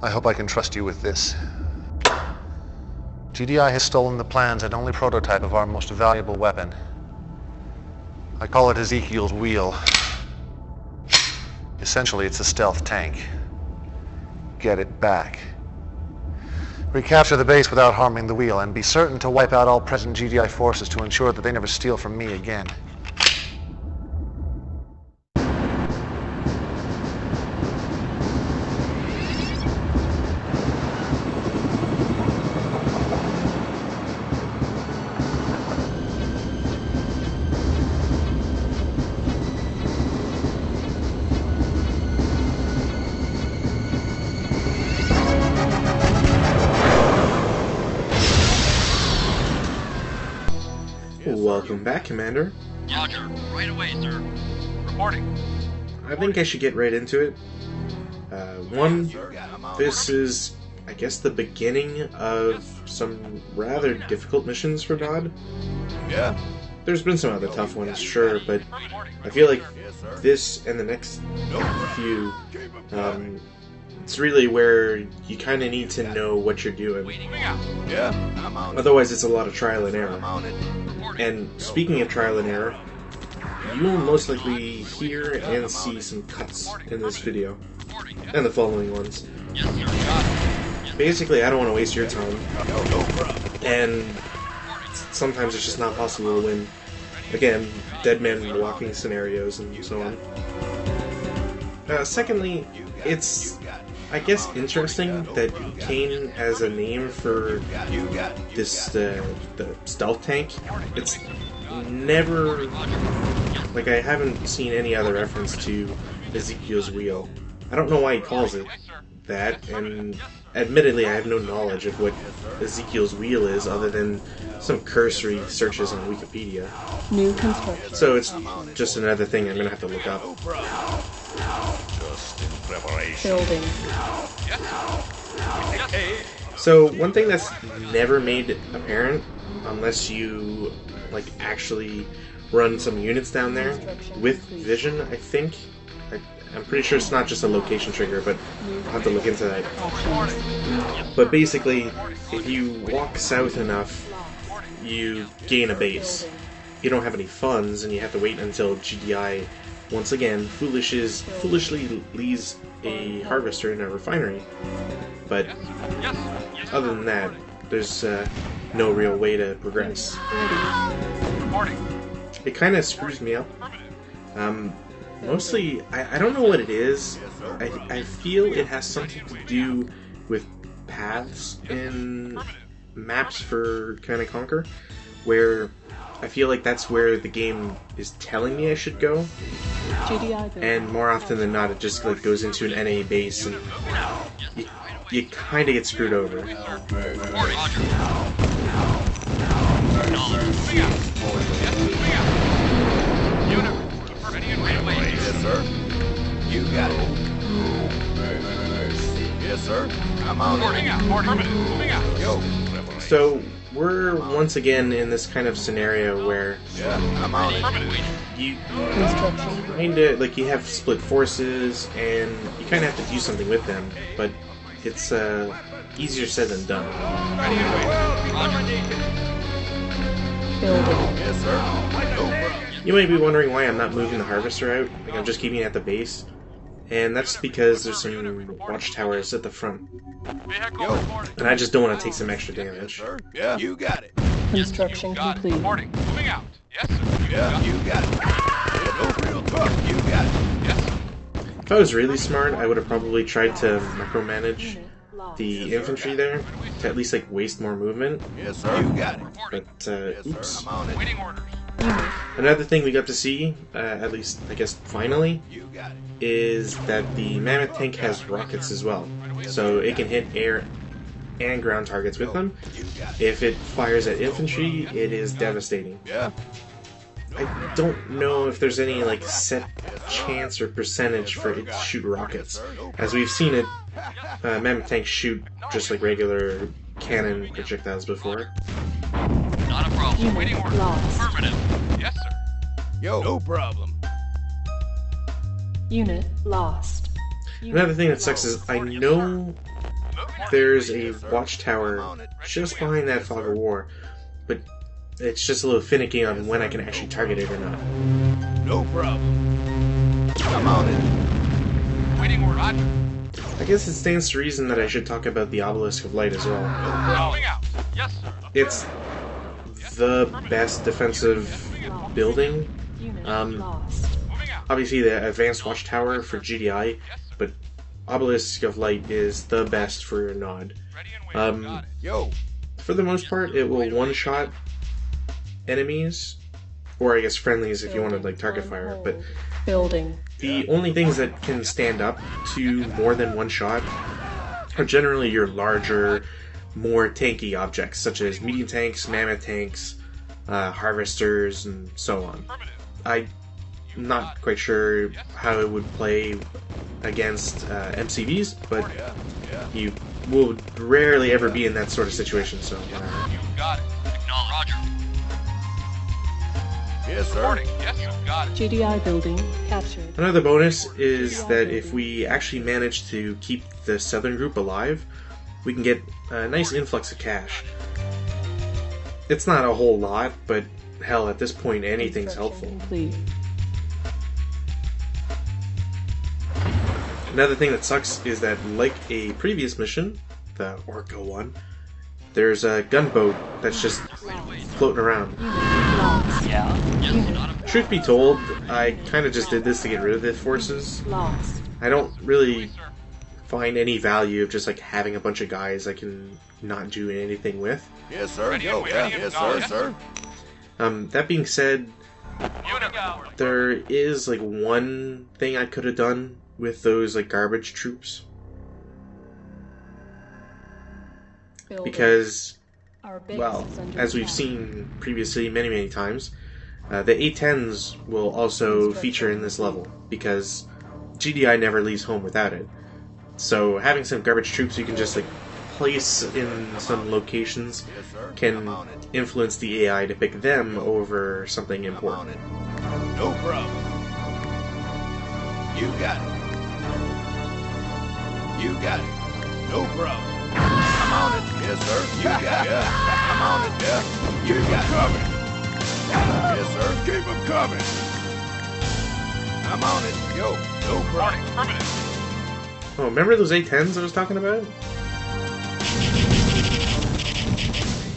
I hope I can trust you with this. GDI has stolen the plans and only prototype of our most valuable weapon. I call it Ezekiel's Wheel. Essentially, it's a stealth tank. Get it back. Recapture the base without harming the wheel, and be certain to wipe out all present GDI forces to ensure that they never steal from me again. Welcome back, Commander. Roger. Right away, sir. Reporting. I think I should get right into it. This is, I guess, the beginning of some rather difficult missions for Dodd. Yeah. There's been some other tough ones, sure, but I feel like this and the next few, it's really where you kind of need to know what you're doing. Yeah. I'm on it. Otherwise, it's a lot of trial and error. I'm on it. And speaking of trial and error, you will most likely hear and see some cuts in this video, and the following ones. Yes, sir. Got it. Basically, I don't want to waste your time, and sometimes it's just not possible to win. Again, dead man walking scenarios and so on. Secondly, it's, I guess, interesting that Kane has a name for this, the stealth tank. It's never, like, I haven't seen any other reference to Ezekiel's Wheel. I don't know why he calls it that, and admittedly I have no knowledge of what Ezekiel's Wheel is other than some cursory searches on Wikipedia. New construction. So it's just another thing I'm gonna have to look up. Building. So one thing that's never made apparent, unless you like actually run some units down there with vision, I think. I'm pretty sure it's not just a location trigger, but I'll have to look into that. But basically, if you walk south enough, you gain a base. You don't have any funds, and you have to wait until GDI, once again, foolishly leaves a harvester in a refinery. But other than that, there's no real way to progress. It kind of screws me up. Mostly, I don't know what it is. I feel it has something to do with paths in maps for Command & Conquer, where I feel like that's where the game is telling me I should go. And more often than not, it just like goes into an NA base, and you kind of get screwed over. Yes, sir. You got it. Yes, sir. I'm on it. Yo. So we're once again in this kind of scenario where I'm on it. you kind of like you have split forces and you kind of have to do something with them, but it's easier said than done. Building. Yes, sir. You might be wondering why I'm not moving the harvester out. Like, I'm just keeping it at the base, and that's because there's some watchtowers at the front, and I just don't want to take some extra damage. Sir. Yeah. You got it. Construction complete. Moving out. Yes, sir. Yeah. You got it. No real talk. You got it. Yes, sir. If I was really smart, I would have probably tried to micromanage the infantry there to at least like waste more movement. Yes, sir. You got it. But oops. I'm on it. Waiting orders. Another thing we got to see, at least I guess finally, You got it. is that the Mammoth tank has rockets as well, so it can hit air and ground targets with them. You got it. If it fires at infantry, it is devastating. Yeah. I don't know if there's any like set chance or percentage for it to shoot rockets, as we've seen it. Mammoth tanks shoot just like regular cannon projectiles before. Not a problem. Waiting orders. Lost. Affirmative. Yes, sir. Yo. No problem. Unit lost. Another thing that sucks is I know there's a watchtower just behind that fog of war, but it's just a little finicky on when I can actually target it or not. No problem. I'm on it. Waiting order. Roger. I guess it stands to reason that I should talk about the Obelisk of Light as well. Moving out. Yes, sir. It's the best defensive building. Unit Um, lost. Moving out. Obviously the advanced watchtower for GDI, but Obelisk of Light is the best for your nod. Ready and waiting. Got it. Yo, For the most part, it will one-shot enemies, or I guess friendlies if you want to like target fire, but Building. the only things that can stand up to more than one shot are generally your larger, more tanky objects, such as medium tanks, mammoth tanks, harvesters, and so on. Affirmative. I'm not quite sure how it would play against MCVs, but you will rarely ever be in that sort of situation, so whatever. You got it. Acknowledge. Roger. yes, sir. Reporting. Yes, sir. Got it. GDI building captured. Another bonus is that if we actually manage to keep the southern group alive, we can get a nice influx of cash. It's not a whole lot, but hell, at this point, anything's helpful. Construction complete. Another thing that sucks is that, like a previous mission, the Orca one, there's a gunboat that's just floating around. Unit lost. Unit Truth be told, I kind of just did this to get rid of the forces. lost. I don't really find any value of just like having a bunch of guys I can not do anything with. Yes, sir. Ready Yo, and yeah, waiting. yes, sir, Yes, sir. That being said, Unit reporting. there is like one thing I could have done with those like garbage troops, Building. because, Our base well, is under as we've attack. seen previously many times, the A10s will also feature in this level, because GDI never leaves home without it. So having some garbage troops you can just like place in some locations Yes, sir. can I'm on it. influence the AI to pick them over something I'm on important. it. No problem. You got it. You got it. No problem. I'm on it. Yes, sir. You got it. Yeah. I'm on it. Yeah. You got it. Coming. Yes, sir. Keep them coming. I'm on it. Yo, no problem. Reporting. Affirmative. Oh, remember those A10s I was talking about?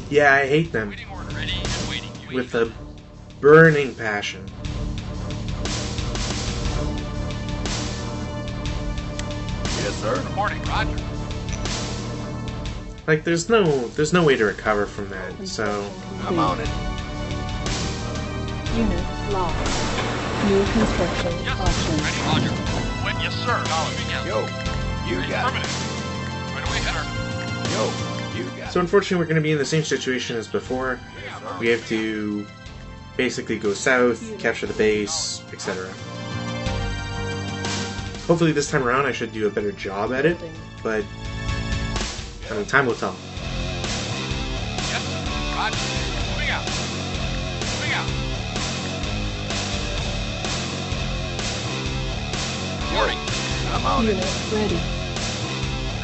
Yeah, I hate them Waiting order. Ready and waiting. with a burning passion. Yes, sir. Reporting. Roger. Like, there's no way to recover from that. So I'm on it. Unit lost. New construction Yes, sir. options. Ready. Roger. Wait. Yes, sir. Acknowledge. Yes. Yo, you got it. Affirmative. Right away, sir. Yo, you got So unfortunately, we're going to be in the same situation as before. We have to basically go south, capture the base, etc. Hopefully this time around I should do a better job at it, but I mean, time will tell. Yes, sir. Roger. Moving out. Moving out. Reporting. I'm on it. Unit ready.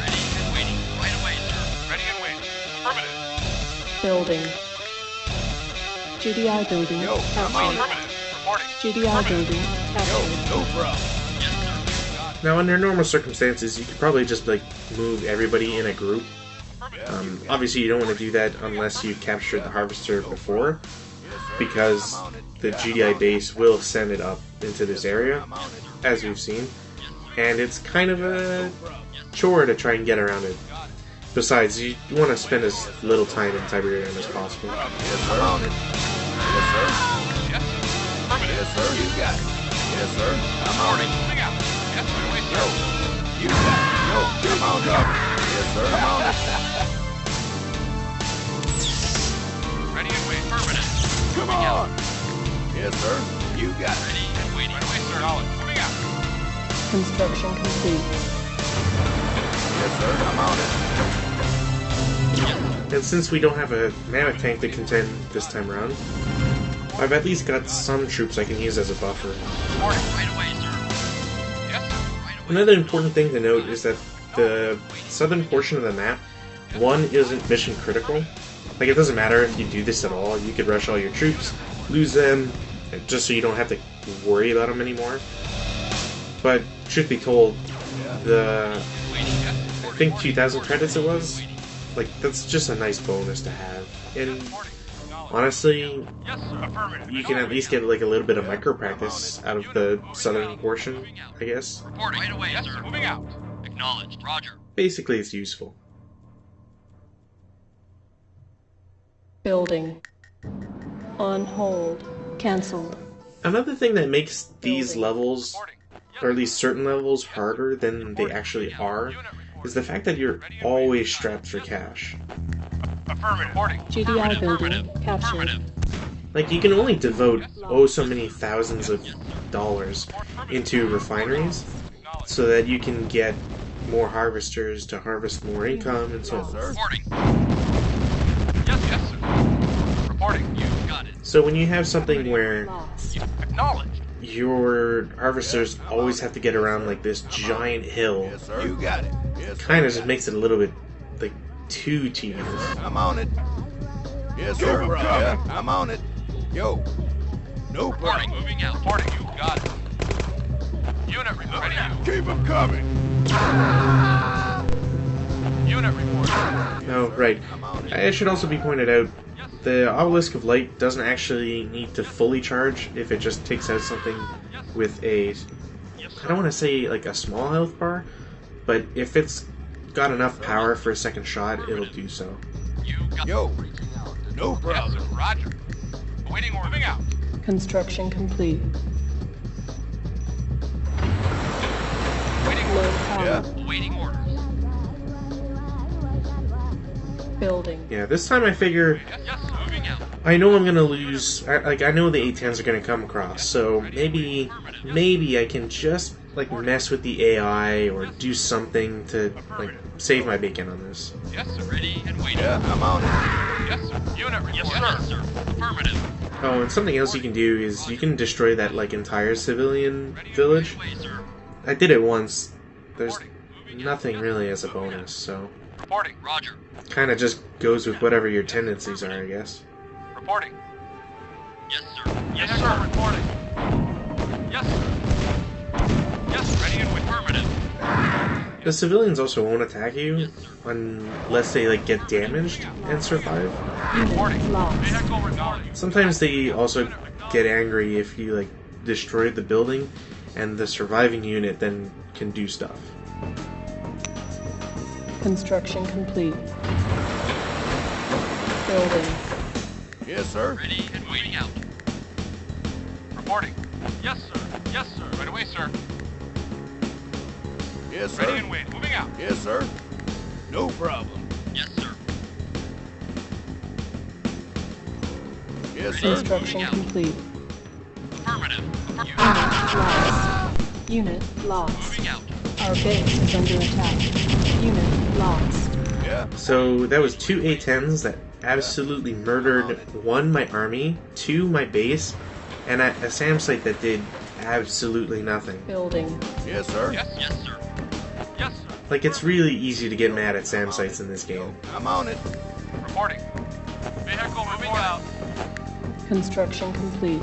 Ready and waiting. Right away, sir. Ready and waiting. Affirmative. Building. GDI building Yo, I'm on captured. it. Affirmative. Reporting. GDI building Yo, captured. no problem. Yes, sir. Got it. Now, under normal circumstances, you could probably just like move everybody in a group. Affirmative. Obviously, you don't want to do that unless you captured the harvester before, because the GDI base will send it up into this area, I'm on it. as we've seen, and it's kind of a chore to try and get around it. Besides, you want to spend as little time in Tiberium as possible. Yes, sir. I'm on it. Yes, sir. Yes, sir. Affirmative. Yes, sir. You got it. Yes, sir. I'm on Reporting. it. Moving out. Yes, right away, Yo, sir. you got it. Yo, come on up. Yes, sir. I'm on it. Ready and waiting. Affirmative. Come on. Yes, sir. You got it. Ready and waiting. Right away, sir. Acknowledge. Moving out. Construction complete. Yes, sir. I'm on it. And since we don't have a mammoth tank to contend this time around, I've at least got some troops I can use as a buffer. Reporting. Right away, sir. Yes, sir. Right away. Another important thing to note is that the southern portion of the map, one, isn't mission critical. Like, it doesn't matter if you do this at all. You could rush all your troops, lose them, just so you don't have to worry about them anymore. But, truth be told, I think 2,000 credits it was, like, that's just a nice bonus to have. And honestly, you can at least get like a little bit of micro practice out of the southern portion, I guess. Reporting. Right away, yes, sir. Moving out. Acknowledged. Roger. Basically, it's useful. Building. On hold. Cancelled. Another thing that makes these levels, or at least certain levels, harder than they actually are, is the fact that you're always strapped for cash. Affirmative. Reporting. GDI building captured. Affirmative. Like, you can only devote oh so many thousands of dollars into refineries so that you can get more harvesters to harvest more income and so on. Reporting. Yes, sir. Reporting. You got it. So when you have something where Lost. Acknowledged. your harvesters always have to get around like this giant hill, Yes, sir. You got it. Yes, kind of just makes it a little bit like too tedious. I'm on it. Yes, sir. Yeah, I'm on it. Yo. No Reporting. problem. Moving out. Reporting. You got it. Unit ready. Keep them coming. Unit reporting. Oh, right. It should also be pointed out, the Obelisk of Light doesn't actually need to fully charge if it just takes out something with a, I don't want to say like a small health bar, but if it's got enough power for a second shot, it'll do so. You got Yo. No Yes, problem. sir. Roger. Awaiting order. Moving out. Construction complete. Awaiting Low orders. power. Yeah. Awaiting orders. Building. Yeah, this time I figure Yes, sir. Moving out. I know I'm gonna lose. I know the A10s are gonna come across, so maybe I can just like mess with the AI or do something to like save my bacon on this. Yes, sir. Ready and waiting. Yeah, I'm on it. Yes, sir. Unit reporting. Yes, sir. Affirmative. Oh, and something else you can do is you can destroy that like entire civilian Ready village. Away, sir. I did it once. There's nothing really as a bonus, so Reporting. Roger. kind of just goes with whatever your tendencies are, I guess. Reporting. Yes, sir. Yes, sir. Reporting. Yes, sir. Yes, ready and with affirmative. The civilians also won't attack you unless they like get damaged and survive. Reporting. Unit lost. Vehicle reporting. Sometimes they also get angry if you like destroy the building, and the surviving unit then can do stuff. Construction complete. Building. Yes, sir. Ready and waiting out. Reporting. Yes, sir. Yes, sir. Right away, sir. Yes, Ready sir. and waiting. Moving out. Yes, sir. No problem. Yes, sir. Yes, sir. Construction complete. Affirmative. Unit lost. Unit lost. Moving out. Our base is under attack. Unit lost. Yeah. So that was two A10s that absolutely murdered, one, my army, two, my base, and a SAM site that did absolutely nothing. Building. Yes, sir. Yes, yes, sir. Yes, sir. Like, it's really easy to get mad at SAM sites in this game. I'm on it. Reporting. Vehicle moving out. Construction complete.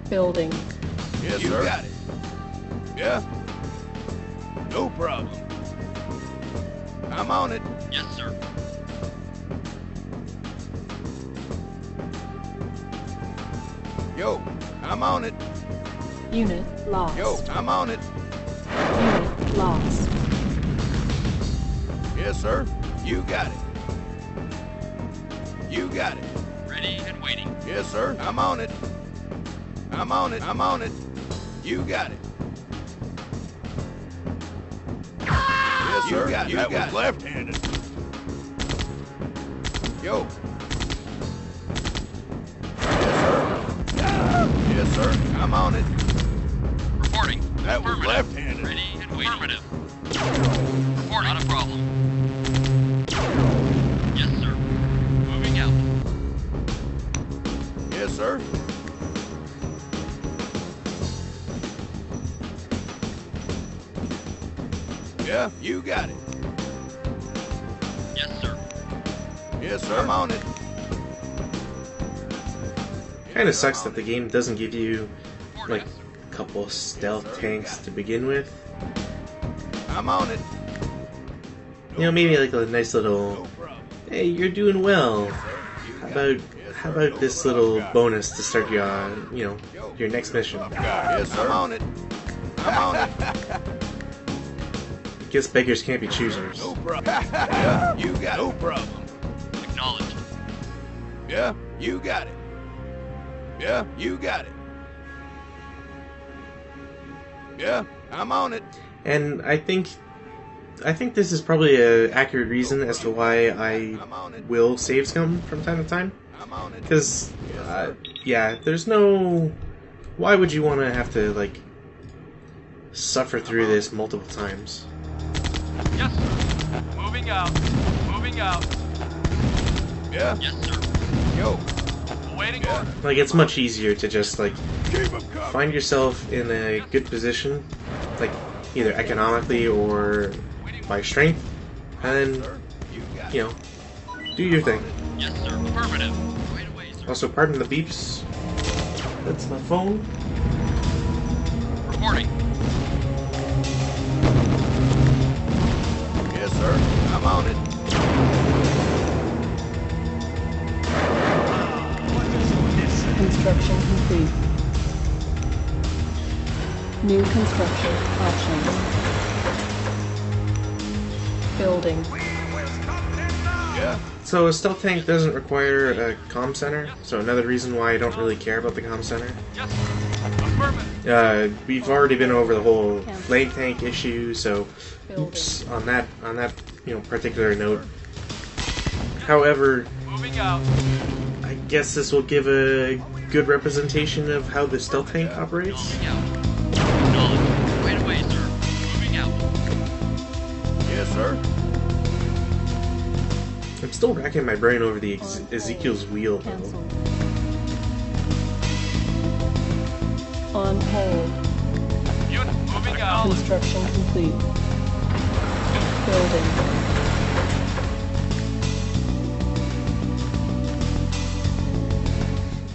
Building. Yes, sir. You got it. Yeah. No problem. I'm on it. Yes, sir. Yo, I'm on it. Unit lost. Yo, I'm on it. Unit lost. Yes, sir. You got it. You got it. Ready and waiting. Yes, sir. I'm on it. I'm on it. I'm on it. You got it. Yes, sir. You got it. That was left-handed. Yo. Yes, sir. Yes, sir. I'm on it. Reporting. That was Affirmative. left-handed. Ready and waiting. Affirmative. Reporting. Not a problem. Yes, sir. Moving out. Yes, sir. Yeah, you got it. Yes, sir. Yes, sir. I'm on it. Kind of sucks that the game doesn't give you like a couple stealth tanks to begin with. I'm on it. You know, maybe like a nice little, hey, you're doing well. How about this little bonus to start your, you know, your next mission? Yes, I'm on it. I'm on it. Guess beggars can't be choosers. No problem. Yeah, you got it. No problem. Acknowledged. Yeah, you got it. Yeah, you got it. Yeah, I'm on it. And I think this is probably an accurate reason as to why I will save scum from time to time. I'm on it. Because, yeah, there's no... Why would you want to have to, like, suffer through this multiple times? Yes, sir. Moving out. Moving out. Yeah, Yes, sir. yo. Awaiting Yeah. order. Like, it's much easier to just, like, Keep 'em coming. find yourself in a good position, like, either economically or by strength, and then, You got you know, do your thing. Yes, sir. Affirmative. Right away, sir. Also, pardon the beeps. That's my phone. Reporting. it. Yes, sir. I'm on it. Construction complete. New construction options. Building. Yeah, So a stealth tank doesn't require a comm center, so another reason why I don't really care about the comm center. Yes, sir. Affirmative. We've already been over the whole flame tank issue, so Building. oops on that you know particular note. However, Moving out. I guess this will give a good representation of how the stealth tank operates. Moving out. Acknowledged. Right away, sir. Moving out. yes, sir. I'm still racking my brain over the Ezekiel's wheel though. Cancel. On hold. Unit moving out. Construction complete. Building.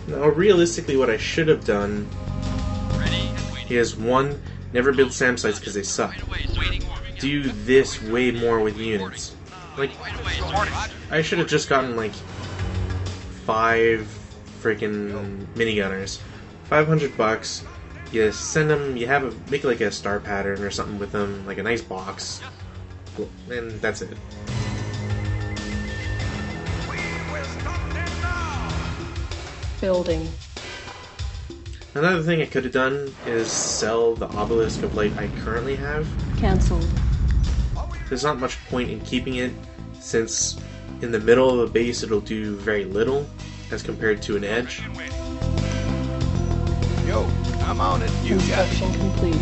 Now, realistically, what I should have done Ready and waiting. is one, never build SAM sites because they suck. Right away, sir. Waiting. Do this way more with units. Like, Right away, sir. I should have just gotten like 5 freaking minigunners. $500. You send them. You make like a star pattern or something with them, like a nice box, and that's it. Building. Another thing I could have done is sell the obelisk of light I currently have. Cancelled. There's not much point in keeping it, since in the middle of the base it'll do very little as compared to an edge. Yo, I'm on it. You got it. Construction complete.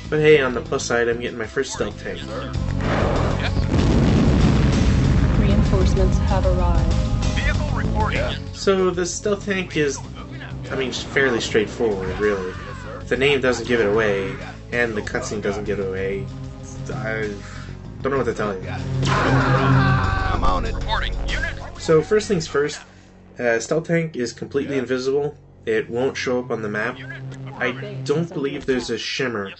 But hey, on the plus side, I'm getting my first stealth tank. Yes, sir. Reinforcements have arrived. Vehicle reporting. Yeah. So the stealth tank is, I mean, fairly straightforward, really. The name doesn't give it away, and the cutscene doesn't give it away. I don't know what to tell you. I'm on it. Reporting. Unit. So first things first, stealth tank is completely invisible. It won't show up on the map. I don't believe there's a shimmer,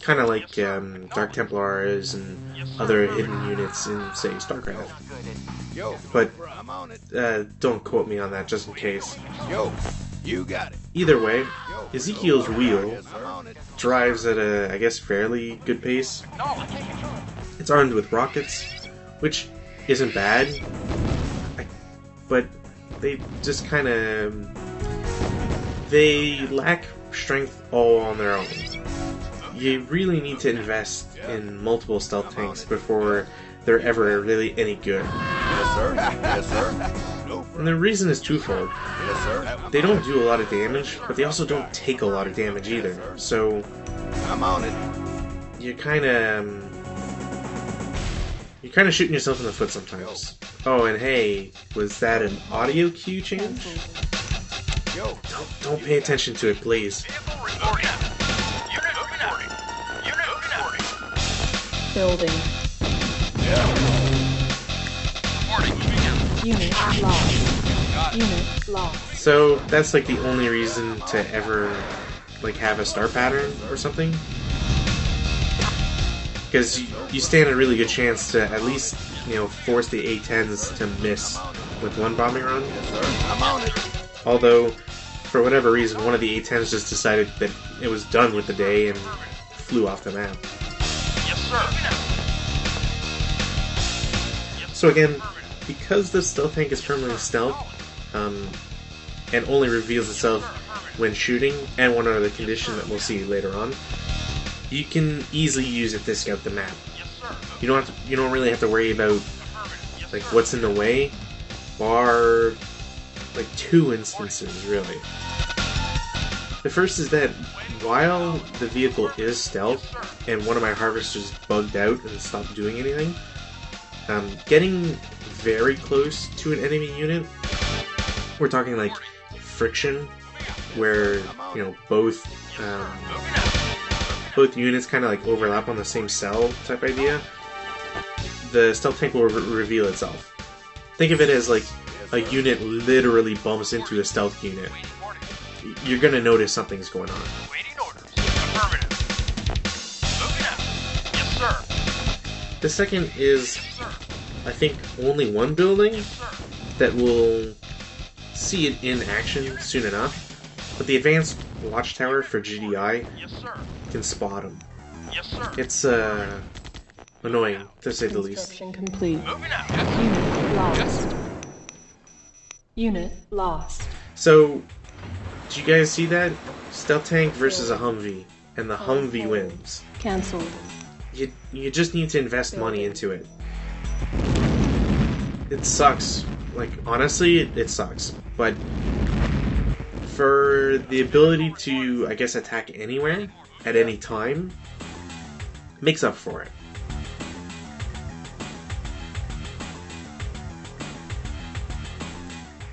kind of like Dark Templars and other hidden units in, say, StarCraft. Yo, But I'm on it. don't quote me on that, just in case. Yo, you got it. Either way, Ezekiel's wheel I'm on it. drives at a, I guess, fairly good pace. It's armed with rockets, which isn't bad, but they just kind of... They lack strength all on their own. You really need to invest in multiple stealth tanks before they're ever really any good. Yes, sir. Yes, sir. No, And the reason is twofold. yes, sir. They don't do a lot of damage, but they also don't take a lot of damage either. So I'm on it. you're kind of shooting yourself in the foot sometimes. Oh, and hey, was that an audio cue change? Cancelled. Yo, Don't pay attention to it, please. Vehicle reporting. Building. Reporting. Moving out. Unit lost. Got it. Unit lost. So that's like the only reason to ever like have a star pattern or something. Because you stand a really good chance to at least, you know, force the A-10s to miss with one bombing run. Yes, sir. I'm on it. Although, for whatever reason, one of the A-10s just decided that it was done with the day and flew off the map. Yes, sir. So again, because the stealth tank is permanently stealth, and only reveals itself when shooting, and one other condition that we'll see later on, you can easily use it to scout the map. Yes, sir. You don't really have to worry about like what's in the way, bar like two instances really. The first is that while the vehicle is stealth and one of my harvesters bugged out and stopped doing anything, getting very close to an enemy unit, we're talking like friction, where you know both units kind of like overlap on the same cell type idea, the stealth tank will reveal itself. Think of it as like a unit literally bumps into a stealth unit. You're gonna notice something's going on. Waiting orders. Affirmative. Moving out. Yes, sir. The second is, I think, only one building that will see it in action soon enough, but the advanced watchtower for GDI Yes, sir. can spot them. Yes, sir. It's annoying, to say the least. Construction complete. Moving out. Yes, Unit lost. Unit lost. So, did you guys see that? Stealth tank versus a Humvee, and the Humvee wins. Cancelled. You just need to invest money into it. It sucks. Like, honestly, it sucks. But for the ability to, I guess, attack anywhere, at any time, makes up for it.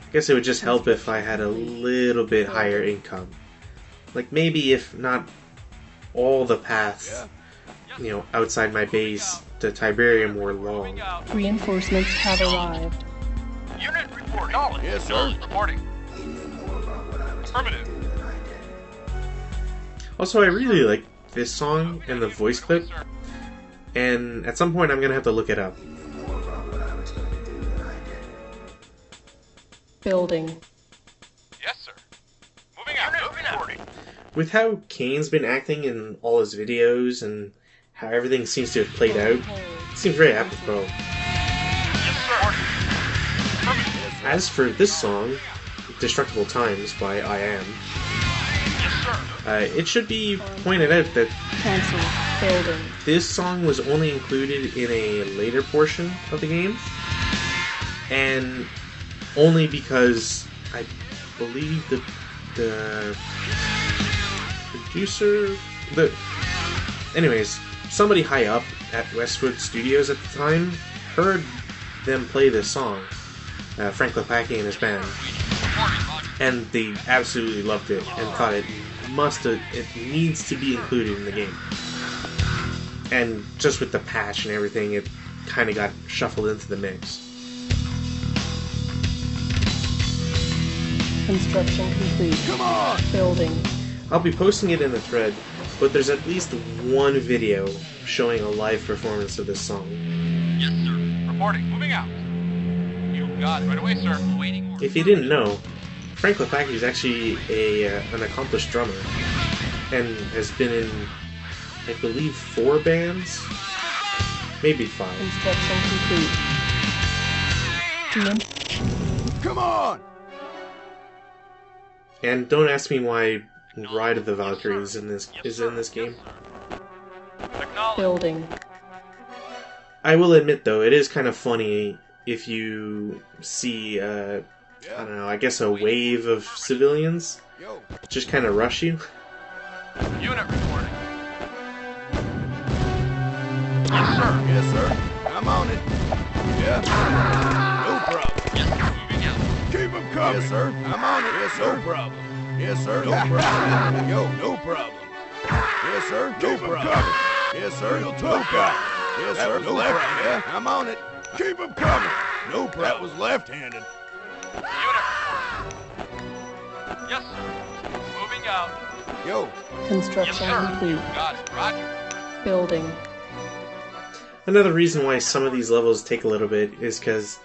I guess it would just help if I had a little bit higher income. Like, maybe if not all the paths, you know, outside my base to Tiberium were long. moving out. Reinforcements have arrived. Unit reporting. Knowledge. Yes, sir. Knowledge reporting. Affirmative. Also, I really like this song and the voice clip, and at some point I'm gonna have to look it up. Building. Yes, sir. Moving out. Moving out. With how Kane's been acting in all his videos and how everything seems to have played out, it seems very apropos. Yes, sir. Affirmative. As for this song, Destructible Times by I Am, Yes, sir. it should be pointed out that Cancelled. Building. this song was only included in a later portion of the game, and only because I believe the producer, anyways, somebody high up at Westwood Studios at the time heard them play this song, Frank Lepaki and his band, and they absolutely loved it and thought it needs to be included in the game. And just with the patch and everything, it kind of got shuffled into the mix. Construction complete. Come on! Building. I'll be posting it in the thread, but there's at least one video showing a live performance of this song. Yes, sir. Reporting. Moving out. You got it. Right away, sir. Waiting orders. If you didn't know, Frank Lepaki is actually an accomplished drummer, and has been in, I believe, 4 bands? Maybe 5. Construction complete. Come on! And don't ask me why Ride of the Valkyries is in this game. Acknowledge. Building. I will admit, though, it is kind of funny if you see, I don't know, I guess a wave of civilians Yo, just kind of rush you. Unit reporting. Yes, sir. yes, sir. I'm on it. Yeah. No problem. Yes, sir. Moving out. Keep them coming. Yes, sir. I'm on it. Yes, sir. No problem. Yes, sir. No problem. Yo, no problem. Yes, sir. No problem. Yes, sir. No problem. Yes, sir. No problem. Yeah, I'm on it. Keep them coming. No problem. That was left-handed. Unit reporting. Yes, sir. Moving out. Yo, Yes, Construction sir. complete. Got it. Roger. Building. Another reason why some of these levels take a little bit is because,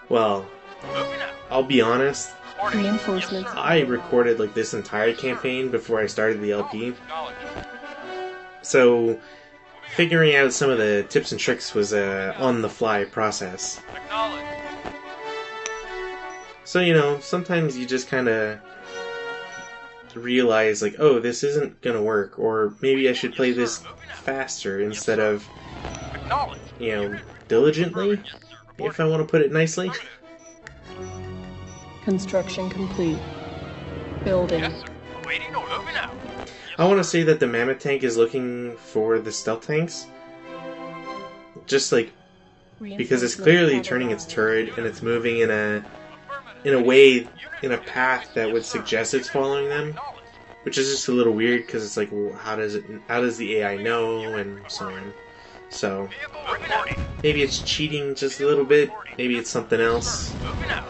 well, Moving out. I'll be honest, Reporting. Reinforcements. Yes, sir. I recorded like this entire campaign before I started the LP. Acknowledged. So, figuring out some of the tips and tricks was a on-the-fly process. Acknowledged. So, you know, sometimes you just kind of realize, like, oh, this isn't gonna work, or maybe I should play this faster instead of, Acknowledged. you know, diligently, Yes, sir. if I want to put it nicely. Construction complete. Building. Yes, sir. Awaiting or moving out. I want to say that the mammoth tank is looking for the stealth tanks, just like, because it's clearly turning its turret and it's moving in a way, in a path that would suggest it's following them, which is just a little weird because it's like, well, how does the AI know, and so on. So Vehicle reporting. maybe it's cheating just a little bit, maybe it's something else. Moving out.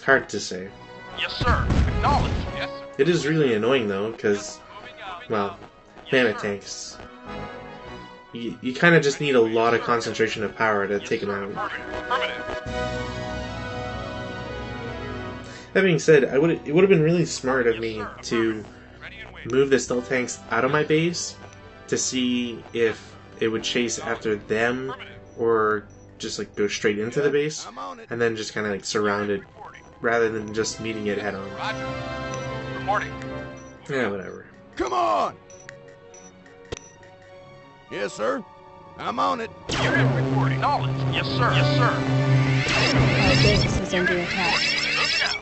Hard to say. Yes, sir. Acknowledged. Yes, sir. It is really annoying though, because, Moving out. well, mammoth tanks, you kind of just need a lot of concentration of power to take them out. Affirmative. That being said, it would have been really smart of me to Ready and waiting. move the stealth tanks out of my base to see if it would chase after them or just like go straight into the base I'm on it. and then just kind of like surround it Reporting. rather than just meeting it head on. Roger. Reporting. Yeah, whatever. Come on. Yes, sir. I'm on it. Unit reporting. Knowledge. Yes, sir. Yes, sir. Our base is under attack. Moving out.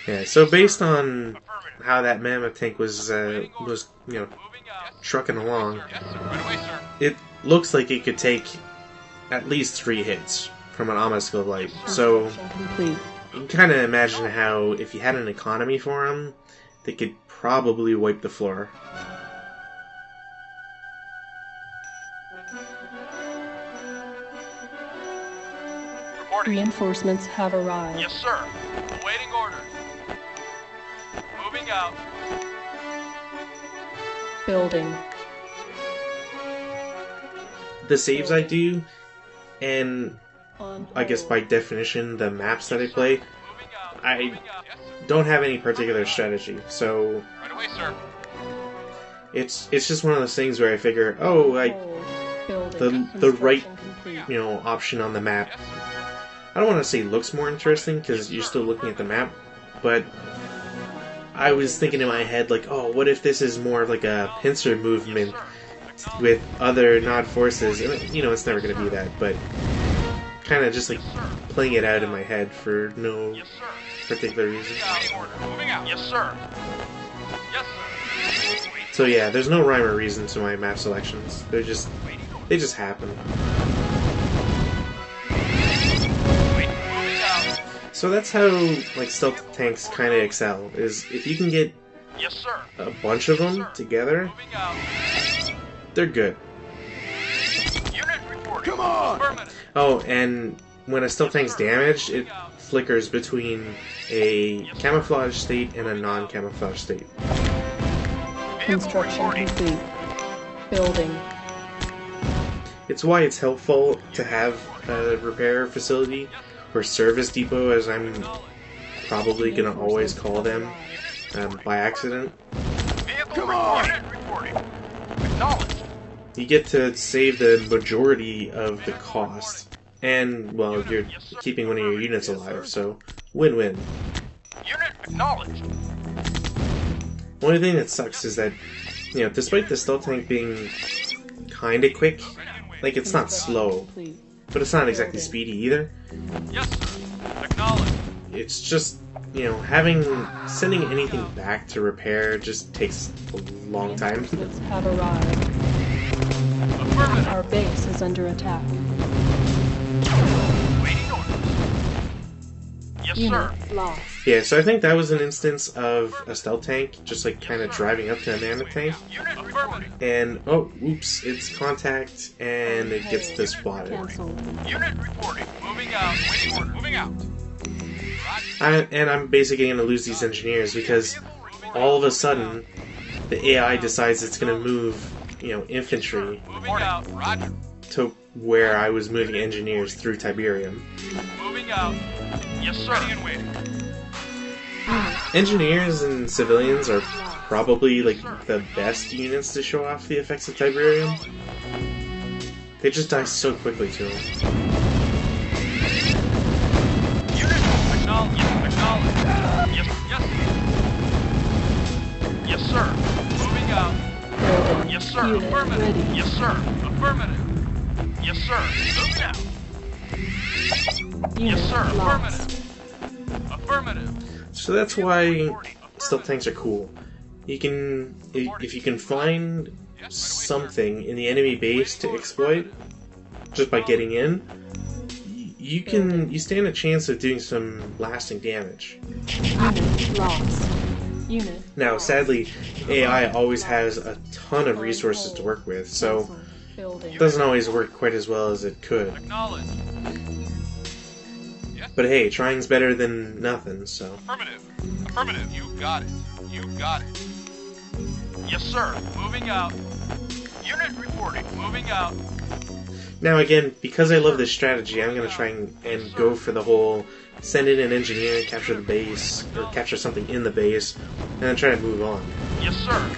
Yeah, so based on Affirmative. how that mammoth tank was you know, Moving out. trucking along, Yes, sir. Right away, sir. it looks like it could take at least 3 hits from an Omniscope light. So Construction complete. you can kind of imagine how if you had an economy for them, they could probably wipe the floor. Reporting. Reinforcements have arrived. Yes, sir. Awaiting orders. Moving out. Building. The saves I do, and On I guess hold. by definition the maps that I play, Moving out. I Moving out. Yes, sir. don't have any particular strategy. So Right away, sir. it's just one of those things where I figure, oh, Hold. Building. the right, Construction complete. you know, option on the map. Yes, sir. I don't want to say looks more interesting because you're still looking at the map, but I was thinking in my head like, oh, what if this is more of like a pincer movement with other nod forces? And, you know, it's never going to be that, but kind of just like playing it out in my head for no Yes, sir. particular reason. Awaiting order. Moving out. Yes, sir. Yes, sir. So yeah, there's no rhyme or reason to my map selections. They just happen. Moving out. So that's how like stealth tanks kind of excel. Is if you can get Yes, sir. a bunch of them together, Moving out. they're good. Unit reporting. Come on. Affirmative. Oh, and when a stealth tank's damaged, it flickers between a camouflage state and a non-camouflage state. Vehicle Construction reporting. complete. Building. It's why it's helpful to have a repair facility or service depot, as I'm probably gonna always call them by accident. Vehicle Come on. Unit reporting. Acknowledged. You get to save the majority of the cost, and well, you're keeping one of your units alive, so win-win. Unit acknowledged. The only thing that sucks is that, you know, despite the stealth tank being kinda quick, like it's not slow, Complete. but it's not exactly speedy either. Yes, sir. Acknowledged. It's just, you know, sending anything back to repair just takes a long time. Reinforcements have arrived. Affirmative. Our base is under attack. Waiting orders. Yes, sir. Unit lost. Yeah, so I think that was an instance of a stealth tank just like kind of driving up to a mammoth tank. Unit reporting. And, oh, oops, it's contact, and it gets spotted. Cancelled. Unit reporting. Moving out. Waiting order. Moving out. And I'm basically going to lose these engineers because all of a sudden the AI decides it's going to move, you know, infantry Moving out. Roger. to where I was moving engineers through Tiberium. Moving out. Yes, sir. Ready and waiting. Engineers and civilians are probably like the best units to show off the effects of Tiberium. They just die so quickly to them. Unit acknowledge. Acknowledge. Yes. Yes. Yes, sir. Moving out. Building. Yes, sir. Unit Affirmative. ready. Yes, sir. Affirmative. Yes, sir. Moving out. Unit Yes, sir. lost. Affirmative. Affirmative. So that's why stealth tanks are cool. You can, if you can find something in the enemy base to exploit, just by getting in, you stand a chance of doing some lasting damage. Unit lost. Unit. Now, sadly, AI always has a ton of resources to work with, so Cancelled. Building. it doesn't always work quite as well as it could. Acknowledge. But hey, trying's better than nothing, so. Affirmative. Affirmative. You got it. You got it. Yes, sir. Moving out. Unit reporting. Moving out. Now again, because I love this strategy, I'm going to try and go for the whole send in an engineer, capture the base, or capture something in the base, and then try to move on. Yes, sir.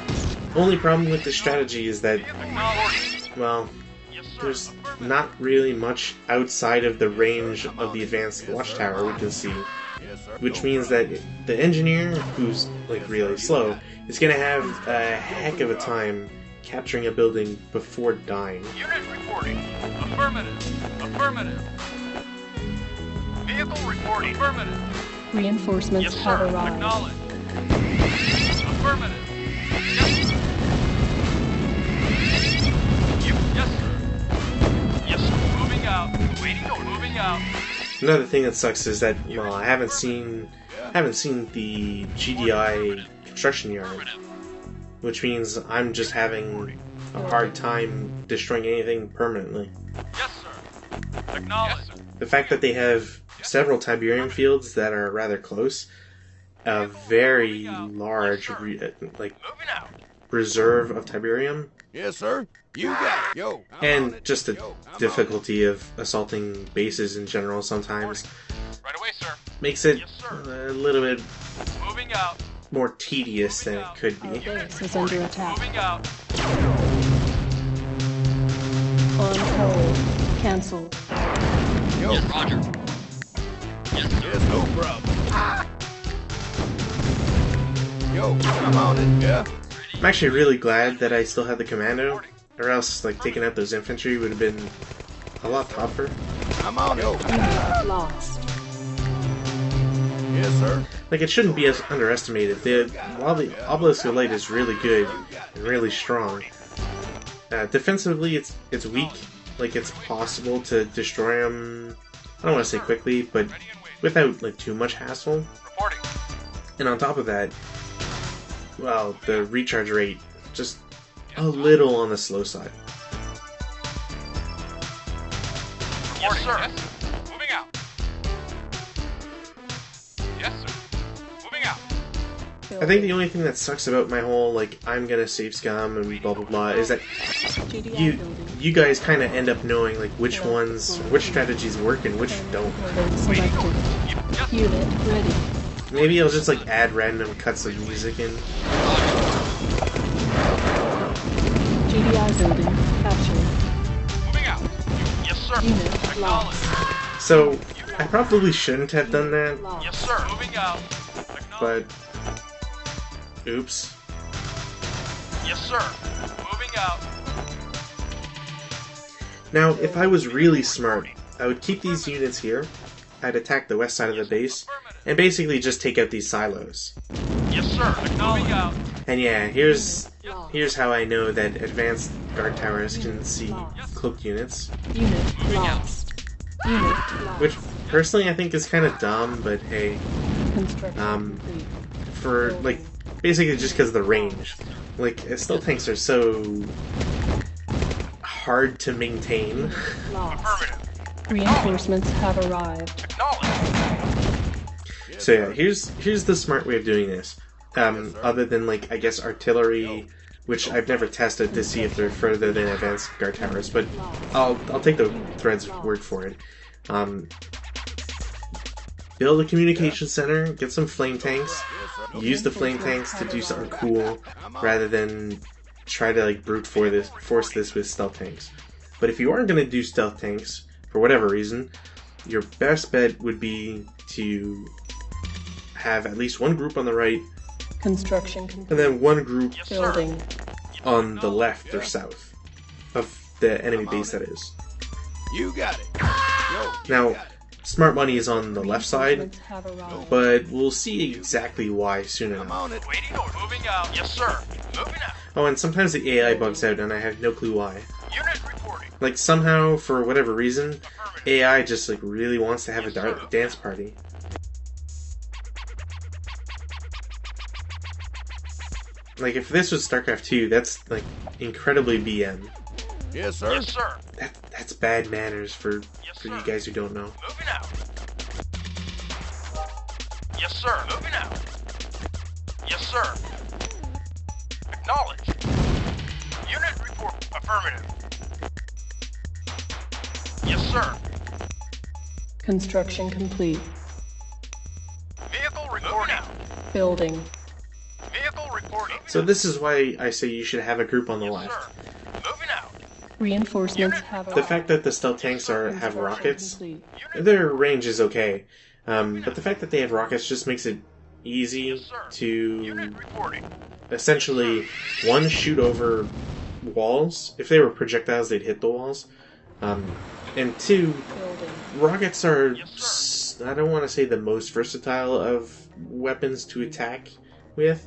Only problem with this strategy is that, Acknowledge. well, Yes, sir. there's Affirmative. not really much outside of the range of the advanced watchtower we can see. Which means that the engineer, who's like really slow, is going to have a heck of a time capturing a building before dying. Unit reporting. Affirmative. Affirmative. Vehicle reporting. Affirmative. Reinforcements Yes, have sir. arrived. Acknowledge. Affirmative. Yes, sir. Yes, sir. Yes, sir. Moving out. Waiting. Moving out. Another thing that sucks is that, well, I haven't seen the GDI construction yard, which means I'm just having a hard time destroying anything permanently. Yes, sir. Acknowledge. The fact that they have several Tiberium fields that are rather close, a very large Moving out. reserve of Tiberium, Yes, sir. You got it. Yo. I'm on and it. just the Yo, I'm on difficulty of assaulting bases in general sometimes Right away, sir. makes it Yes, sir. a little bit Moving out. more tedious than it could Our be. base is under attack. Moving out. On hold. Cancelled. it. Yo. Roger. Yes, sir. Yes, no problem. Yo, I'm on it. Yeah. I'm actually really glad that I still had the commando, or else like taking out those infantry would have been a lot tougher. I'm on it. Unit lost. Yes, sir. Like, it shouldn't be as underestimated. While the Obelisk of Light is really good and really strong, defensively it's weak. Like, it's possible to destroy them, I don't want to say quickly, but without like too much hassle. Reporting. And on top of that, well, the recharge rate just a little on the slow side. Yes, sir. Moving out. Yes, sir. Moving out. I think the only thing that sucks about my whole like I'm gonna save scum and blah blah blah is that GDI building. you guys kind of end up knowing like which strategies work and which don't. Building selected. Yes, Unit ready. Maybe I'll just like add random cuts of music in. GDI building captured. moving out. Yes, sir. Unit Acknowledge. So I probably shouldn't have done that, Lost. Yes, sir. Moving out. but oops. Yes, sir. Moving out. Now, if I was really smart, I would keep these units here. I'd attack the west side of the base and basically just take out these silos. Yes, sir. Moving out. And yeah, here's how I know that advanced guard towers can see cloaked units. Unit lost. Unit lost. Which, personally, I think is kind of dumb, but hey. Construction complete. For like basically just because of the range. Like stealth tanks are so hard to maintain. Lost. Affirmative. Reinforcements have arrived. Acknowledged. So yeah, here's the smart way of doing this. Other than like I guess artillery, which I've never tested to see if they're further than advanced guard towers, but I'll take the thread's word for it. Build a communication center, get some flame tanks, use the flame tanks to do something cool, rather than try to like brute force this with stealth tanks. But if you aren't going to do stealth tanks, for whatever reason, your best bet would be to have at least one group on the right, Construction complete. and then one group Building. on the left or south of the enemy base, that is. You got it. Yo, Now, smart money is on the left side, Reinforcements have arrived. but we'll see exactly why soon I'm enough. on it. Waiting order. Moving out. Yes, sir. Moving out. Oh, and sometimes the AI bugs out, and I have no clue why. Unit reporting. Like, somehow, for whatever reason, AI just, like, really wants to have a dance party. Like, if this was StarCraft 2, that's, like, incredibly BM. Yes, sir. Yes, sir. That's bad manners for Yes, you sir. guys who don't know. Moving out. Yes, sir. Moving out. Yes, sir. Acknowledged. Unit report. Affirmative. Yes, sir. Construction complete. Vehicle reporting. Building. Vehicle reporting. So this is why I say you should have a group on the Yes, left. sir. Moving out. Reinforcements have arrived. The fact that the stealth tanks have Construction rockets, complete. their range is okay. But the fact that they have rockets just makes it easy Yes, sir. to Unit reporting. essentially, one, shoot over walls. If they were projectiles, they'd hit the walls. And two, Building. rockets are, Yes, I don't want to say the most versatile of weapons to attack with,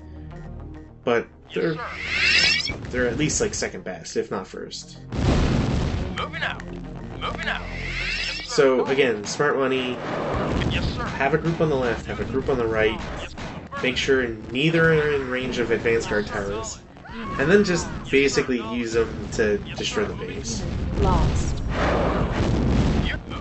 but Yes, sir. they're at least like second best, if not first. Moving out. Moving out. Yes, sir. So again, smart money, Yes, sir. have a group on the left, have a group on the right, Yes, make sure neither are in range of advanced guard towers, and then just basically use them to destroy the base. Lost.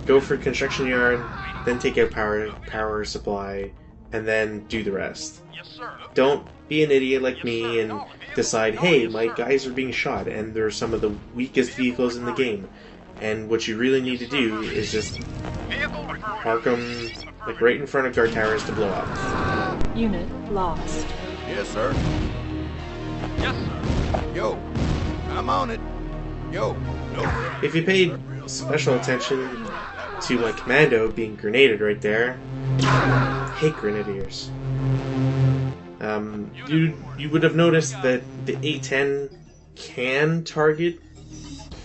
Go for construction yard, then take out power supply, and then do the rest. Yes, sir. Don't be an idiot like me and decide, hey, my guys are being shot and they're some of the weakest vehicles in the game. And what you really need to do is just Vehicle reporting. park them like right in front of guard towers to blow up. Unit lost. Yes, sir. Yes, sir. Yo, I'm on it. Yo, no. If you paid special attention to my commando being grenaded right there, hate grenadiers. You would have noticed that the A-10 can target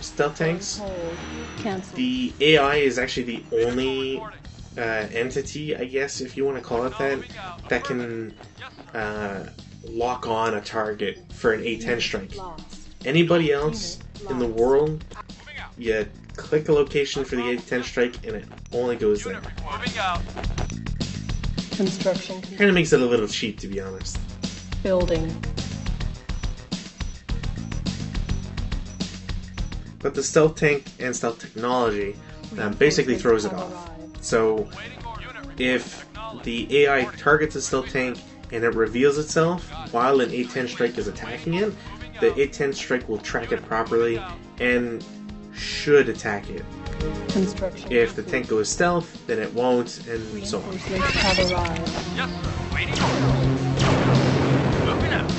stealth tanks. Hold. Cancel. The AI is actually the only entity, I guess, if you want to call it that can lock on a target for an A-10 strike. Lost. Anybody else in the world, you click a location for the A-10 strike and it only goes there. Moving out. Construction complete. Kind of makes it a little cheap, to be honest. Building. But the stealth tank and stealth technology basically throws it off. So if the AI targets a stealth tank and it reveals itself while an A-10 strike is attacking it, the A-10 strike will track it properly and should attack it. Construction. If the tank goes stealth, then it won't, and so on. Reinforcements have arrived. Yes, sir. Waiting order. Moving out.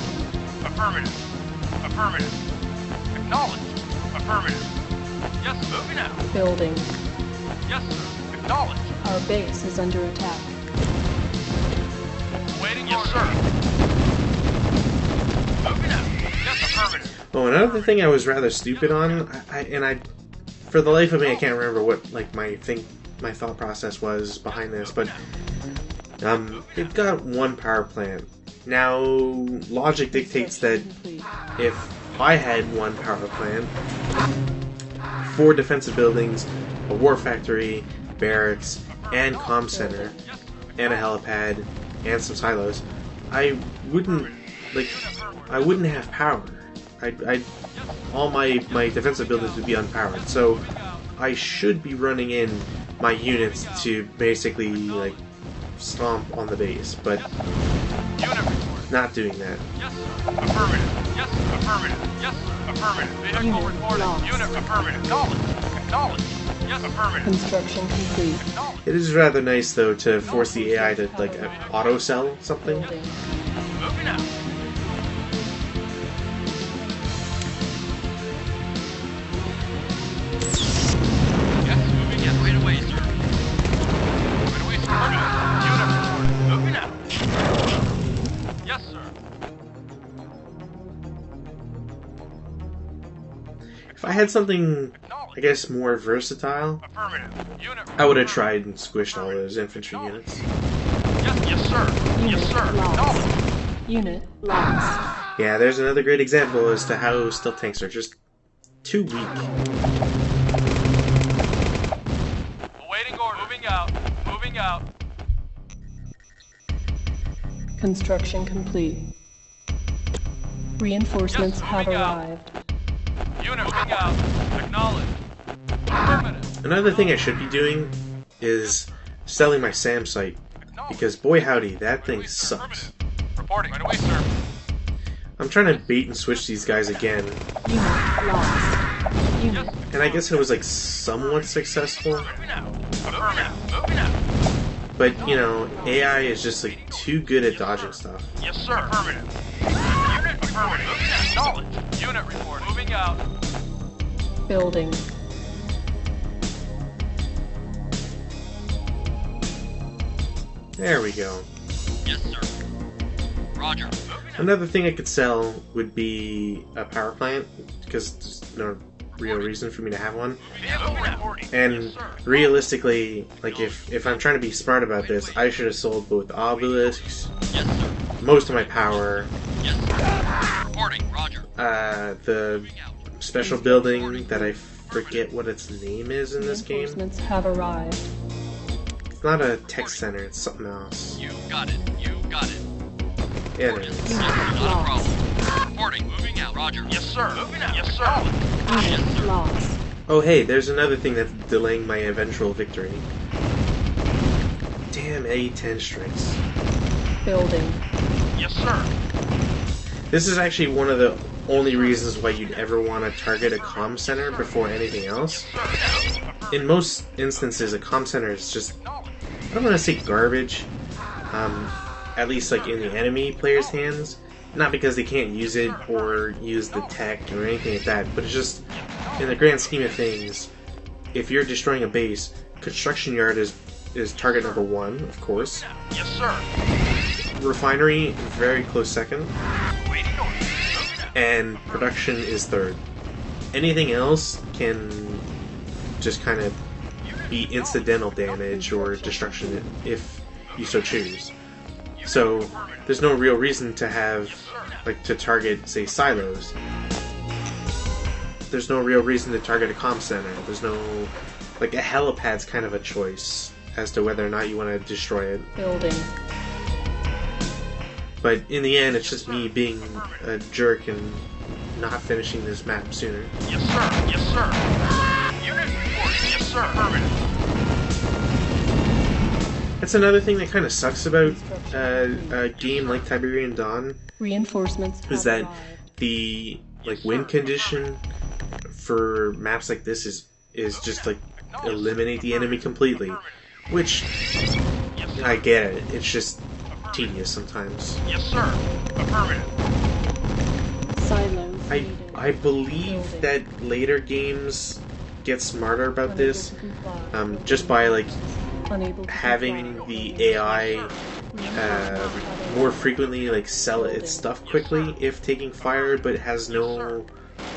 Affirmative. Affirmative. Acknowledged. Affirmative. Yes, moving out. Building. Yes, sir. Acknowledged. Our base is under attack. Waiting yes, sir. Moving out. Yes, affirmative. Oh, another thing I was rather stupid on, I for the life of me, I can't remember what like my thought process was behind this, but it got one power plant. Now, logic dictates that if I had one power plant, 4 defensive buildings, a war factory, barracks, and comm center, and a helipad, and some silos, I wouldn't have power. All my defensive buildings would be unpowered. So I should be running in my units to basically like stomp on the base, but not doing that. Yes, affirmative. Yes, affirmative. Yes, affirmative. Vehicle Unit reporting. lost. Unit affirmative. Acknowledge. Yes, affirmative. Construction complete. Acknowledge. It is rather nice though to force the AI to like auto sell something. Building. Moving out. Yes, moving in. Right away, sir. Right away, sir. Unit reporting. Moving out. Yes, sir. If I had something, I guess, more versatile, Affirmative. Unit. I would have tried and squished all those infantry units. Yes, sir. Unit Yes, sir. lost. Acknowledge. Unit lost. Yeah, there's another great example as to how stealth tanks are just too weak. Awaiting order. Moving out. Moving out. Construction complete. Reinforcements Yes, have moving out. arrived. Unit moving out. Acknowledge. Affirmative. Another thing I should be doing is selling my SAM site, because boy howdy, that thing sucks. Reporting. Right away, sir. I'm trying to bait and switch these guys again, Unit lost. Unit and I guess it was like somewhat successful, Moving out. Affirmative. Moving out. but you know, AI is just like too good at dodging stuff. Yes, sir. Affirmative. Unit affirmative. Moving out. Acknowledge. Unit report. Moving out. building. There we go. Yes, sir. Roger. Another thing I could sell would be a power plant, because there's no real reason for me to have one. Vehicle reporting. And Yes, sir. realistically, like if I'm trying to be smart about this, I should have sold both obelisks, Yes, sir. most of my power, Yes, sir. Reporting. Roger. the special building that I forget what its name is in this game. Reinforcements have arrived. It's not a tech center, it's something else. You got it. You got it. Yeah, it is. Yes, sir. Not a problem. Reporting. Moving out. Roger. Yes, sir. Moving out. Yes, sir. Unit lost. Oh hey, there's another thing that's delaying my eventual victory. Damn A10 strikes. Building. Yes, sir. This is actually one of the only reasons why you'd ever want to target a comm center before anything else. In most instances, a comm center is just, I don't want to say garbage, at least like in the enemy player's hands. Not because they can't use it or use the tech or anything like that, but it's just, in the grand scheme of things, if you're destroying a base, construction yard is target number one, of course. Yes, sir. Refinery, very close second. Waiting order. Moving out. And production is third. Anything else can just kind of be incidental damage or destruction if you so choose. So there's no real reason to have, like, to target, say, silos. There's no real reason to target a comm center. There's no, like, a helipad's kind of a choice as to whether or not you want to destroy it. Building. But in the end, it's just me being a jerk and not finishing this map sooner. Yes, sir. Yes, sir. Unit reporting. Yes, sir. Affirmative. That's another thing that kind of sucks about a game like Tiberian Dawn, Reinforcements have is that arrived. the win condition for maps like this is just like eliminate the enemy completely, which I get it. It's just tedious sometimes. Yes, sir. Affirmative. Silos needed. I believe that later games get smarter about Unable this, to comply. just by like Unable to having comply. the AI more frequently like sell its stuff quickly if taking fire, but has no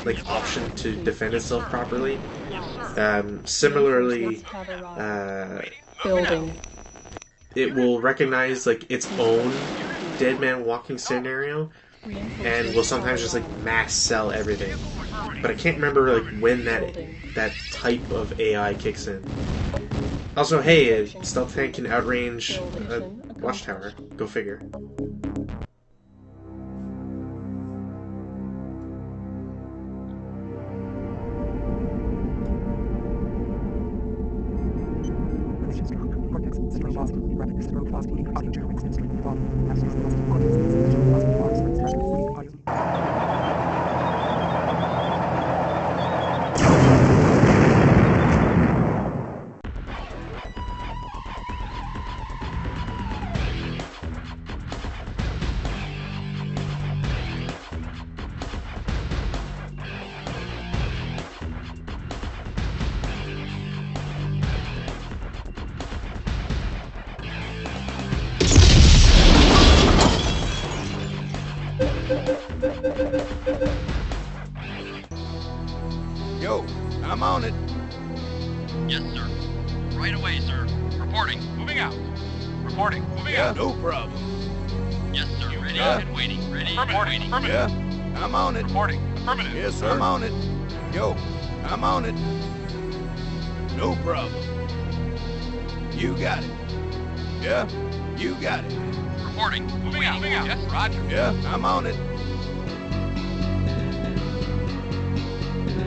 like option to defend itself properly. Similarly, Reinforcements have arrived. uh, Building. it will recognize like its own dead man walking scenario and will sometimes just like mass sell everything. But I can't remember like when that type of AI kicks in. Also, hey, a stealth tank can outrange a watchtower. Go figure. Yo, I'm on it. Yes, sir. Right away, sir. Reporting. Moving out. Reporting. Moving Yeah, out. no problem. Yes, sir. Ready Yeah. and waiting. Ready and Affirmative. waiting. Yeah, I'm on it. Reporting. Affirmative. Yes, sir. I'm on it. Yo, I'm on it. No problem. You got it. Yeah, you got it. Reporting. Moving out. Moving out. Yes, Roger. Yeah, I'm on it.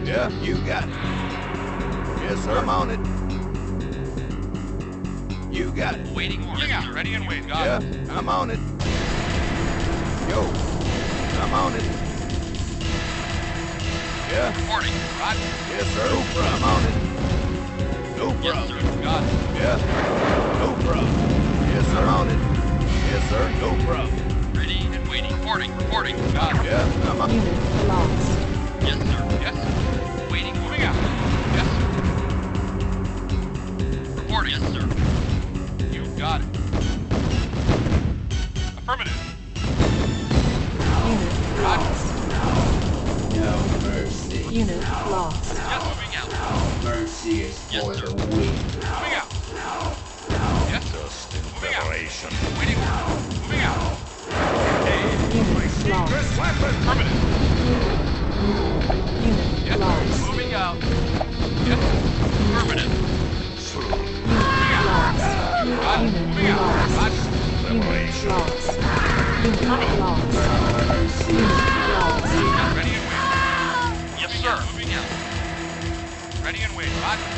Yeah, you got it. Yes, sir. I'm on it. You got it. Waiting orders. Moving out. Ready and waiting. Got Yeah, it. I'm on it. Yo, I'm on it. Yeah, Reporting. Roger. yes, sir. No problem. I'm on it. No Yes, problem. sir. Got it. Yeah, no problem. Yes, sir. I'm on it. Yes, sir. No problem. Ready and waiting. Reporting. Reporting. Got it. Yeah, I'm on it. Unit lost. Yes, sir. Yes, sir. Waiting. Moving out. Yes, sir. Reporting. Yes, sir. You got it. Affirmative. Unit Roger. lost. No mercy. Unit lost. Yes, moving out. Mercy is Yes, for sir. the weak. Moving out. Yes, sir. Moving out. Waiting order. Moving out. Unit lost. Affirmative. Unit Yes, sir. lost. Moving out. Yes, sir. Affirmative. Lost. Got it. Unit Moving out. lost. Roger. Unit lost. Unit lost. Unit lost. Ready and waiting. Yes, sir. Moving out. Ready and waiting. Roger.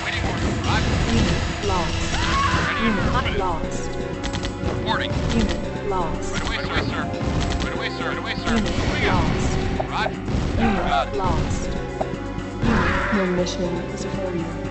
Waiting order. Roger. Unit lost. Ready and Unit affirmative. lost. Reporting. Unit lost. Right away, sir. Right away, sir. Right away, sir. Unit Moving out. lost. Roger. Got Unit it. lost. Unit, your mission is failure.